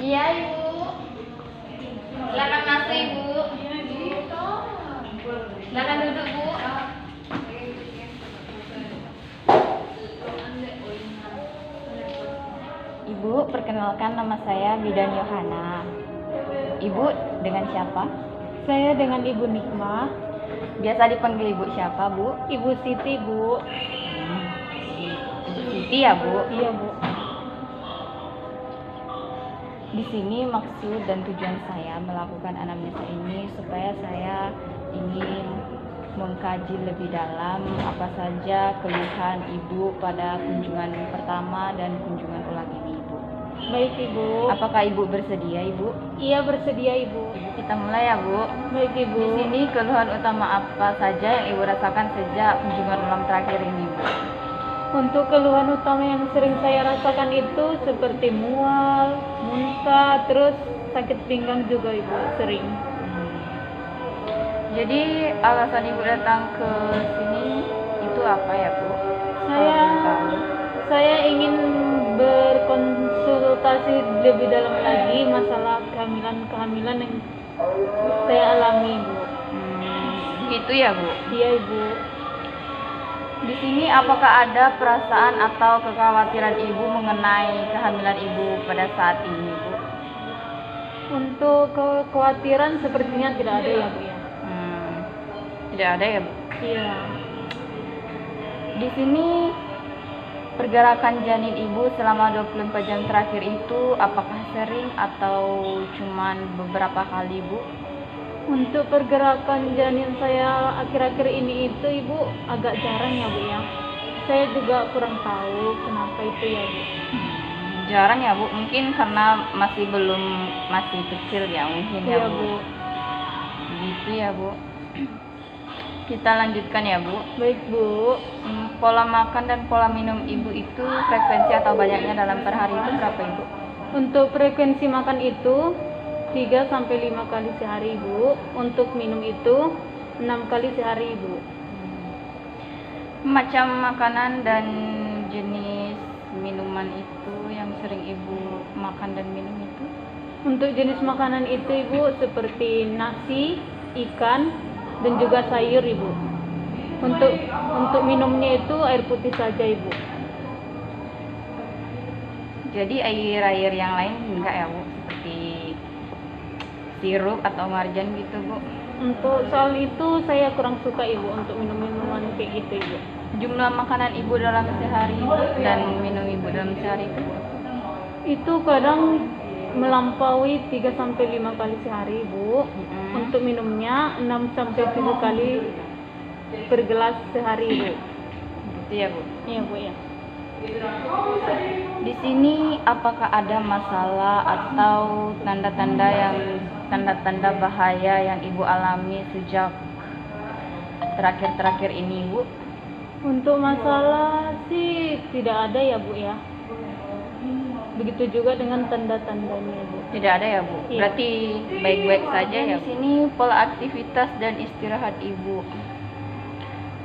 Iya ibu, silakan masuk ibu. Silakan duduk bu. Ibu, perkenalkan nama saya Bidan Yohana. Ibu dengan siapa? Saya dengan Ibu Nikmah. Biasa dipanggil ibu siapa, Bu? Ibu Siti, Bu. Ibu Siti ya, Bu? Iya, Bu. Di sini maksud dan tujuan saya melakukan anamnesa ini supaya saya ingin mengkaji lebih dalam apa saja keluhan ibu pada kunjungan pertama dan kunjungan ulang ini, Ibu. Baik, Ibu. Apakah ibu bersedia, Ibu? Iya, bersedia, Ibu. Kita mulai ya, Bu. Baik, Ibu. Di sini keluhan utama apa saja yang ibu rasakan sejak kunjungan ulang terakhir ini, Bu? Untuk keluhan utama yang sering saya rasakan itu seperti mual, muntah, terus sakit pinggang juga, Ibu, sering. Jadi alasan ibu datang ke sini itu apa ya, Bu? Saya ingin berkonsultasi lebih dalam lagi masalah kehamilan yang saya alami, Bu. Gitu ya, Bu? Iya, Ibu. Di sini apakah ada perasaan atau kekhawatiran ibu mengenai kehamilan ibu pada saat ini, Bu? Untuk kekhawatiran sepertinya tidak ada ya, Bu ya. Tidak ada ya, Bu? Iya. Di sini pergerakan janin ibu selama 24 jam terakhir itu apakah sering atau cuman beberapa kali, Bu? Untuk pergerakan janin saya akhir-akhir ini itu, Ibu, agak jarang ya, Bu ya. Saya juga kurang tahu kenapa itu ya, Bu. Jarang ya, Bu? Mungkin karena masih kecil ya, mungkin ya, Iya, Bu. Bu. Gitu ya, Bu. Kita lanjutkan ya, Bu. Baik, Bu. Pola makan dan pola minum ibu itu frekuensi atau banyaknya dalam per hari itu berapa, Ibu? Untuk frekuensi makan itu 3-5 kali sehari, Ibu. Untuk minum itu 6 kali sehari, Ibu. Macam makanan dan jenis minuman itu yang sering ibu makan dan minum itu? Untuk jenis makanan itu, Ibu, seperti nasi, ikan, dan juga sayur, Ibu. Untuk minumnya itu air putih saja, Ibu. Jadi air-air yang lain enggak ya, Bu? Seperti sirup atau marjan gitu, Bu? Untuk soal itu saya kurang suka, Ibu, untuk minum minuman kayak gitu, Ibu. Jumlah makanan ibu dalam sehari dan minum ibu dalam sehari itu kadang melampaui 3-5 kali sehari, Bu. Untuk minumnya 6-7 kali per gelas sehari, Bu. Gitu ya, Bu? Iya, Bu ya. Di sini apakah ada masalah atau tanda-tanda bahaya yang ibu alami sejak terakhir ini, Bu? Untuk masalah sih tidak ada ya, Bu ya. Begitu juga dengan tanda-tandanya, Bu. Tidak ada ya, Bu? Iya. Berarti baik-baik saja ya. Di sini pola aktivitas dan istirahat ibu.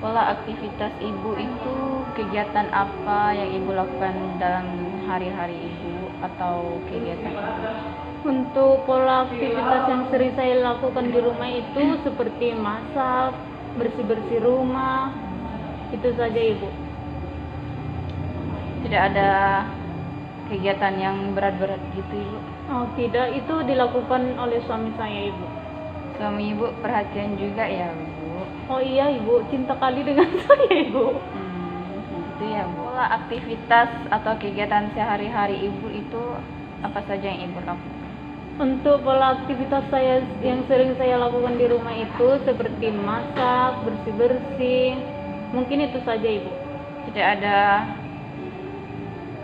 Pola aktivitas ibu itu kegiatan apa yang ibu lakukan dalam hari-hari ibu atau kegiatan ibu? Untuk pola aktivitas yang sering saya lakukan di rumah itu seperti masak, bersih-bersih rumah, itu saja, Ibu. Tidak ada kegiatan yang berat-berat gitu, Ibu? Oh tidak, itu dilakukan oleh suami saya, Ibu. Suami ibu perhatian juga ya, Bu? Oh iya, Ibu, cinta kali dengan saya, Ibu. Gitu ya, Bu. Pola aktivitas atau kegiatan sehari-hari ibu itu apa saja yang ibu lakukan? Untuk pola aktivitas saya yang sering saya lakukan di rumah itu seperti masak, bersih-bersih, mungkin itu saja, Ibu. Tidak ada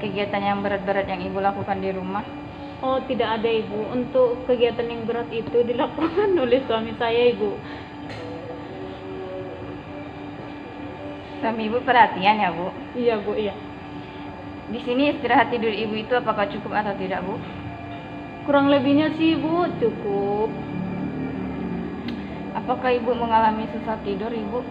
kegiatan yang berat-berat yang ibu lakukan di rumah? Oh tidak ada, Ibu. Untuk kegiatan yang berat itu dilakukan oleh suami saya, Ibu. Suami ibu perhatian ya, Bu? Iya, Bu, iya. Di sini istirahat tidur ibu itu apakah cukup atau tidak, Bu? Kurang lebihnya sih, Bu, cukup. Apakah ibu mengalami susah tidur, Ibu?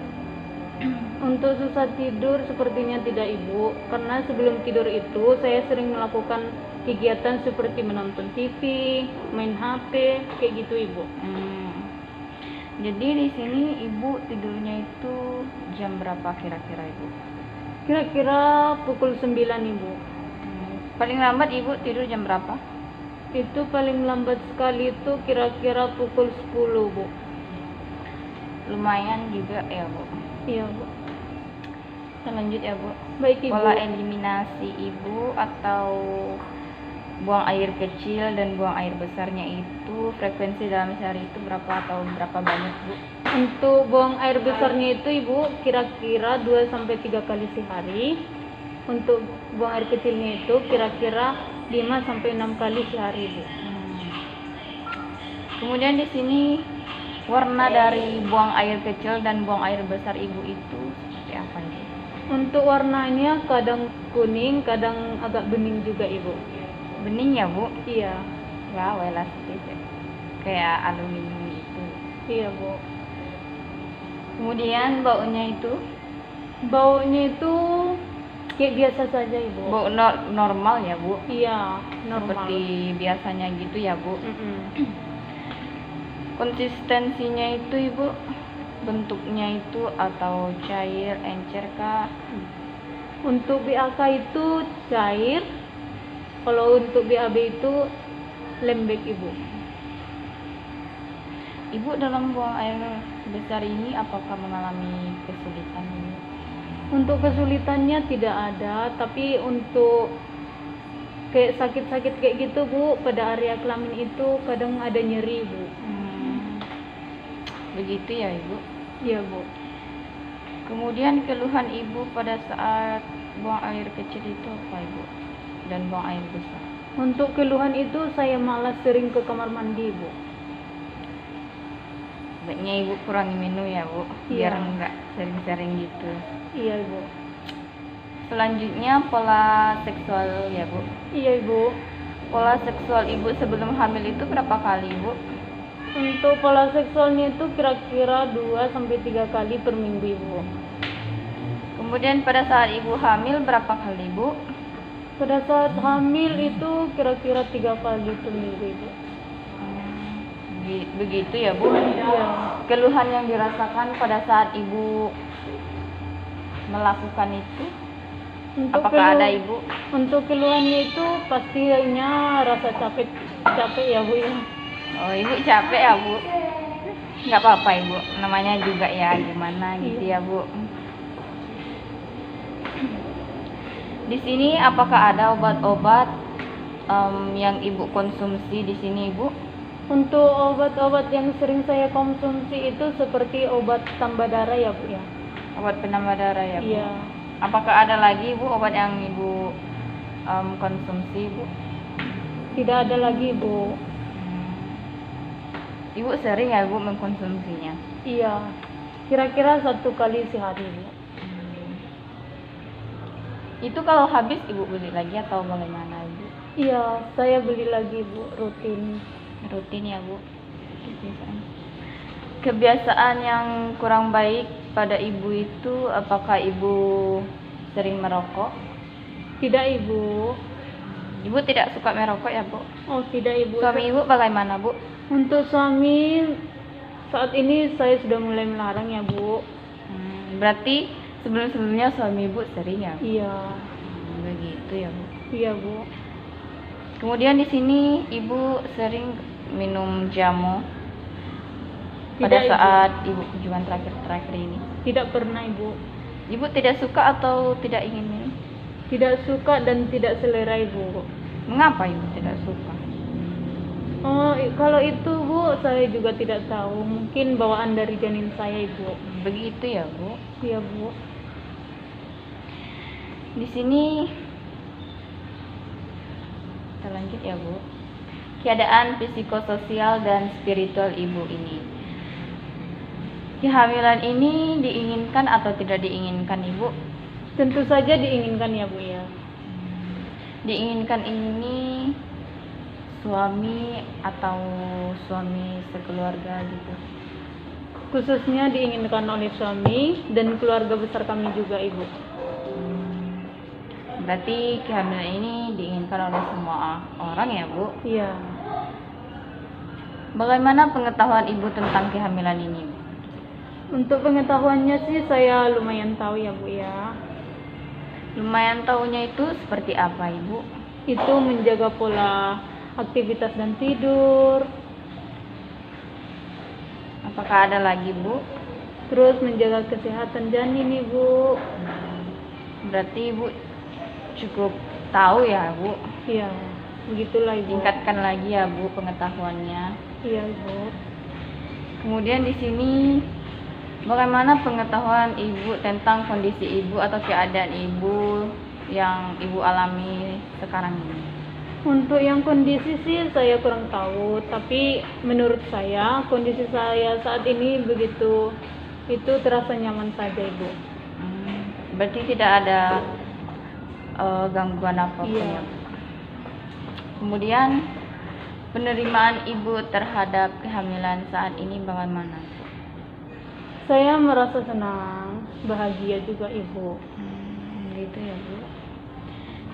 Untuk susah tidur sepertinya tidak ibu, karena sebelum tidur itu saya sering melakukan kegiatan seperti menonton TV, main HP, kayak gitu ibu. Jadi di sini ibu tidurnya itu jam berapa kira-kira ibu? Kira-kira pukul 9 ibu. Paling lambat ibu tidur jam berapa? Itu paling lambat sekali itu kira-kira pukul 10 bu. Lumayan juga ya bu. Iya bu. Kita lanjut ya bu. Baik ibu. Pola eliminasi ibu atau buang air kecil dan buang air besarnya itu frekuensi dalam sehari itu berapa atau berapa banyak bu? Untuk buang air besarnya itu ibu kira-kira 2-3 kali sehari. Untuk buang air kecilnya itu kira-kira 5-6 kali sehari bu. Kemudian di sini warna dari buang air kecil dan buang air besar ibu itu seperti apa ibu? Untuk warnanya kadang kuning, kadang agak bening juga ibu. Bening ya bu? Iya. Wow, elastis ya. Kayak aluminium itu. Iya bu. Kemudian baunya itu Baunya itu kayak biasa saja ibu. bau normal ya bu? Iya, normal. Seperti biasanya gitu ya bu? Mm-mm. Konsistensinya itu ibu, bentuknya itu atau cair, encer kah? Untuk BAK itu cair, kalau untuk BAB itu lembek ibu. Ibu dalam buang air besar ini apakah mengalami kesulitan ibu? Untuk kesulitannya tidak ada, tapi untuk kayak sakit-sakit kayak gitu bu, pada area kelamin itu kadang ada nyeri bu. Begitu ya ibu? Iya bu. Kemudian keluhan ibu pada saat buang air kecil itu apa ibu? Dan buang air besar? Untuk keluhan itu saya malas sering ke kamar mandi bu. Baiknya ibu kurangi minum ya bu, biar Iya. enggak sering-sering gitu. Iya ibu. Selanjutnya pola seksual ya bu. Iya ibu. Pola seksual ibu sebelum hamil itu berapa kali ibu? Untuk pola seksualnya itu kira-kira 2-3 kali per minggu ibu. Kemudian pada saat ibu hamil berapa kali ibu? Pada saat hamil itu kira-kira 3 kali per minggu ibu. Begitu ya bu? Iya. Keluhan yang dirasakan pada saat ibu melakukan itu apakah ada ibu? Untuk keluhannya itu pastinya rasa capek ya bu ya. Oh ibu capek ya bu? Nggak apa-apa ibu, namanya juga ya gimana gitu ya bu. Di sini apakah ada obat-obat yang ibu konsumsi di sini ibu? Untuk obat-obat yang sering saya konsumsi itu seperti obat tambah darah ya bu ya. Obat penambah darah ya bu? Iya. Apakah ada lagi ibu obat yang ibu konsumsi ibu? Tidak ada lagi bu. Ibu sering ya bu mengkonsumsinya? Iya. Kira-kira 1 kali sehari bu. Itu kalau habis ibu beli lagi atau bagaimana ibu? Iya, saya beli lagi bu, rutin. Rutin ya bu. Kebiasaan yang kurang baik pada ibu itu apakah ibu sering merokok? Tidak ibu. Ibu tidak suka merokok ya bu? Oh tidak ibu. Suami ibu bagaimana bu? Untuk suami saat ini saya sudah mulai melarang ya bu. Berarti sebelum-sebelumnya suami ibu sering ya bu? Iya. Begitu ya bu. Iya bu. Kemudian di sini ibu sering minum jamu pada Tidak, Ibu. saat ibu kunjungan terakhir ini. Tidak pernah ibu. Ibu tidak suka atau tidak ingin minum? Tidak suka dan tidak selera ibu. Mengapa ibu tidak suka? Oh kalau itu bu saya juga tidak tahu. Mungkin bawaan dari janin saya ibu. Begitu ya bu. Iya bu. Di sini kita lanjut ya bu. Keadaan psikososial dan spiritual ibu ini. Kehamilan ini diinginkan atau tidak diinginkan ibu? Tentu saja diinginkan ya bu ya. Diinginkan ini suami atau suami sekeluarga gitu? Khususnya diinginkan oleh suami dan keluarga besar kami juga, Ibu. Berarti kehamilan ini diinginkan oleh semua orang ya, Bu? Iya. Bagaimana pengetahuan Ibu tentang kehamilan ini, Bu? Untuk pengetahuannya sih saya lumayan tahu ya, Bu ya. Lumayan tahunya itu seperti apa, Ibu? Itu menjaga pola aktivitas dan tidur, Apakah ada lagi, Bu? terus menjaga kesehatan janin, Ibu. Berarti Ibu cukup tahu ya, Bu? Iya, begitulah, Ibu. Tingkatkan lagi ya, Bu, pengetahuannya. Iya, Ibu. Kemudian di sini bagaimana pengetahuan Ibu tentang kondisi Ibu atau keadaan Ibu yang Ibu alami sekarang ini? Untuk yang kondisi sih saya kurang tahu, tapi menurut saya kondisi saya saat ini begitu, itu terasa nyaman saja, Ibu. Berarti tidak ada gangguan apapun Iya. ya. Kemudian penerimaan Ibu terhadap kehamilan saat ini bagaimana? Saya merasa senang, bahagia juga, Ibu. Gitu ya, Bu.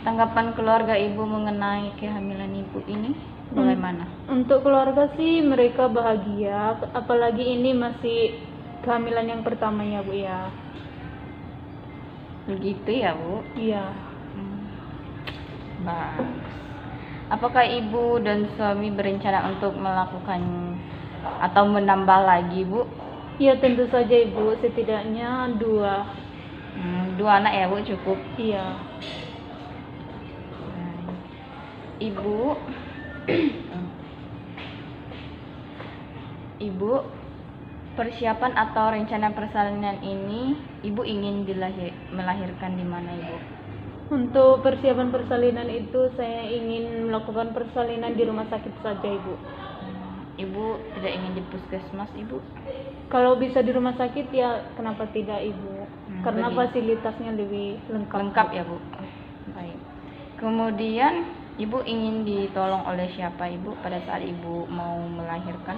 Tanggapan keluarga Ibu mengenai kehamilan Ibu ini bagaimana? Untuk keluarga sih mereka bahagia, apalagi ini masih kehamilan yang pertamanya, Bu ya. Begitu ya, Bu. Iya. Bagus. Apakah Ibu dan suami berencana untuk melakukan atau menambah lagi, Bu? Iya, tentu saja, Ibu, setidaknya 2. 2 anak ya, Bu, cukup. Iya. Ibu Ibu persiapan atau rencana persalinan ini Ibu ingin melahirkan di mana, Ibu? Untuk persiapan persalinan itu saya ingin melakukan persalinan di rumah sakit saja, Ibu. Ibu tidak ingin di puskesmas, Ibu? Kalau bisa di rumah sakit ya kenapa tidak, Ibu? Karena begitu. fasilitasnya lebih lengkap. Lengkap ya, Bu. Baik. Kemudian Ibu ingin ditolong oleh siapa, Ibu, pada saat Ibu mau melahirkan?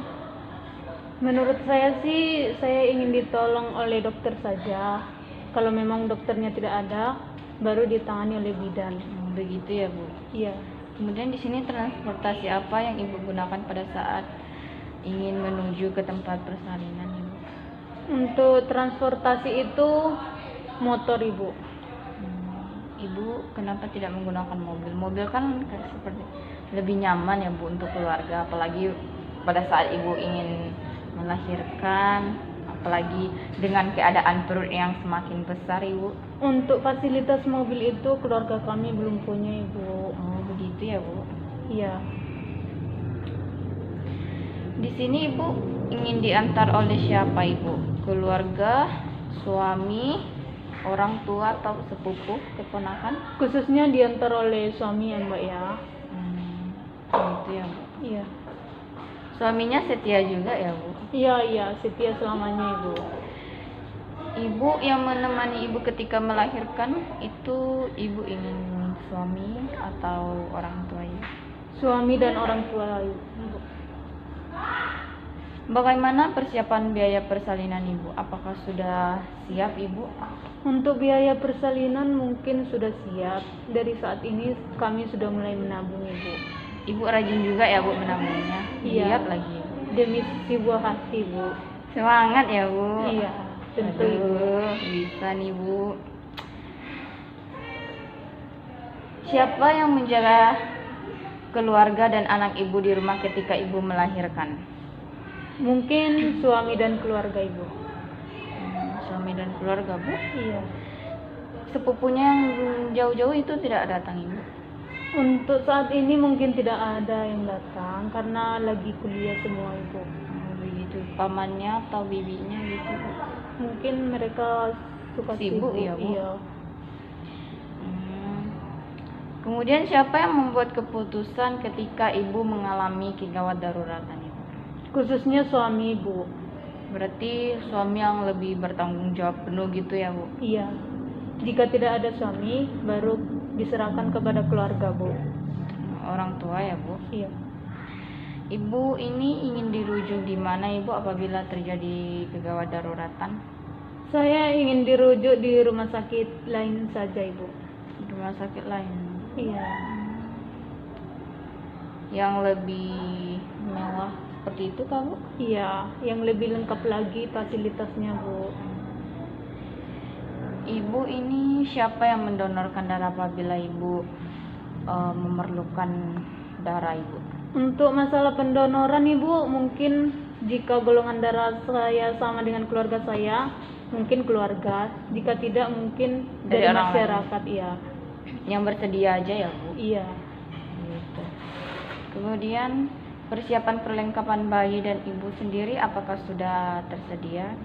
Menurut saya sih saya ingin ditolong oleh dokter saja. Kalau memang dokternya tidak ada, baru ditangani oleh bidan. Begitu ya, Bu. Iya. Kemudian di sini transportasi apa yang Ibu gunakan pada saat ingin menuju ke tempat persalinan, Ibu? Untuk transportasi itu motor, Ibu. Ibu kenapa tidak menggunakan mobil? Mobil kan seperti lebih nyaman ya, Bu, untuk keluarga, apalagi pada saat Ibu ingin melahirkan, apalagi dengan keadaan perut yang semakin besar, Ibu. Untuk fasilitas mobil itu keluarga kami belum punya, Ibu. Oh, begitu ya, Bu. Iya. Di sini Ibu ingin diantar oleh siapa, Ibu? Keluarga, suami, orang tua atau sepupu, keponakan? Khususnya diantar oleh suami ya, Mbak ya. Gitu ya, Bu. Iya. Suaminya setia juga ya, Bu? Iya, setia selamanya, Ibu. Ibu yang menemani Ibu ketika melahirkan itu Ibu ingin suami atau orang tua Ibu? Suami dan orang tua, Ibu. Bagaimana persiapan biaya persalinan Ibu? Apakah sudah siap, Ibu? Untuk biaya persalinan mungkin sudah siap. Dari saat ini kami sudah mulai menabung, Ibu. Ibu rajin juga ya, Bu, menabungnya? Iya. Giat lagi. Demi sebuah hati, Bu. Semangat ya, Bu. Iya, tentu, Ibu. Aduh, bisa nih, Bu. Siapa yang menjaga keluarga dan anak Ibu di rumah ketika Ibu melahirkan? Mungkin suami dan keluarga, Ibu. Suami dan keluarga, Bu. Iya. Sepupunya yang jauh-jauh itu tidak datang, Ibu? Untuk saat ini mungkin tidak ada yang datang karena lagi kuliah semua, Ibu. Begitu. Pamannya atau bibinya gitu, Bu? Mungkin mereka suka Sibuk ya, Bu? Iya. Kemudian siapa yang membuat keputusan ketika Ibu mengalami kegawat daruratan itu? Khususnya suami, Bu. Berarti suami yang lebih bertanggung jawab penuh gitu ya, Bu? Iya. Jika tidak ada suami, baru diserahkan kepada keluarga, Bu. Orang tua ya, Bu? Iya. Ibu ini ingin dirujuk di mana Ibu apabila terjadi kegawat daruratan? Saya ingin dirujuk di rumah sakit lain saja, Ibu. Rumah sakit lain Iya. yang lebih mewah seperti itu kah Bu? Iya, yang lebih lengkap lagi fasilitasnya, Bu. Ibu ini siapa yang mendonorkan darah apabila Ibu memerlukan darah Ibu? Untuk masalah pendonoran, Ibu, mungkin jika golongan darah saya sama dengan keluarga saya, mungkin keluarga. Jika tidak, mungkin Dari dari orang lain. masyarakat, iya. Yang bersedia aja ya Bu? Iya. Gitu. Kemudian persiapan perlengkapan bayi dan ibu sendiri apakah sudah tersedia?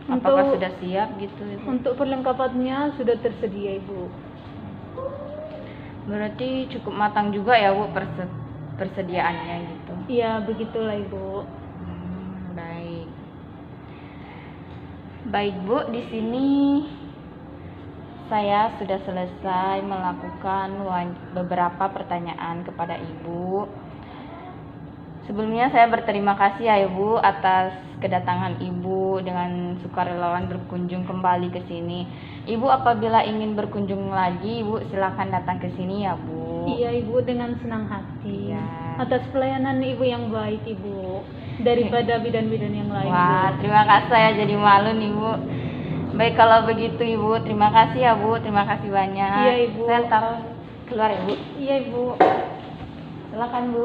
Apakah Untuk- sudah siap gitu Ibu? Untuk perlengkapannya sudah tersedia, Ibu. Berarti cukup matang juga ya Bu persediaannya gitu. Iya, begitulah, Ibu. Baik. Baik Bu, di sini saya sudah selesai melakukan beberapa pertanyaan kepada Ibu. Sebelumnya saya berterima kasih ya Ibu atas kedatangan Ibu dengan sukarelawan berkunjung kembali ke sini. Ibu apabila ingin berkunjung lagi Ibu silakan datang ke sini ya Bu. Iya, Ibu, dengan senang hati. Iya. Atas pelayanan Ibu yang baik, Ibu. Daripada bidan-bidan yang lain, Wah, Bu. terima kasih, saya jadi malu nih Bu. Baik kalau begitu Ibu, terima kasih ya Bu, terima kasih banyak. Iya, Ibu. Saya taruh keluar ya Bu. Iya, Ibu. Silakan Bu.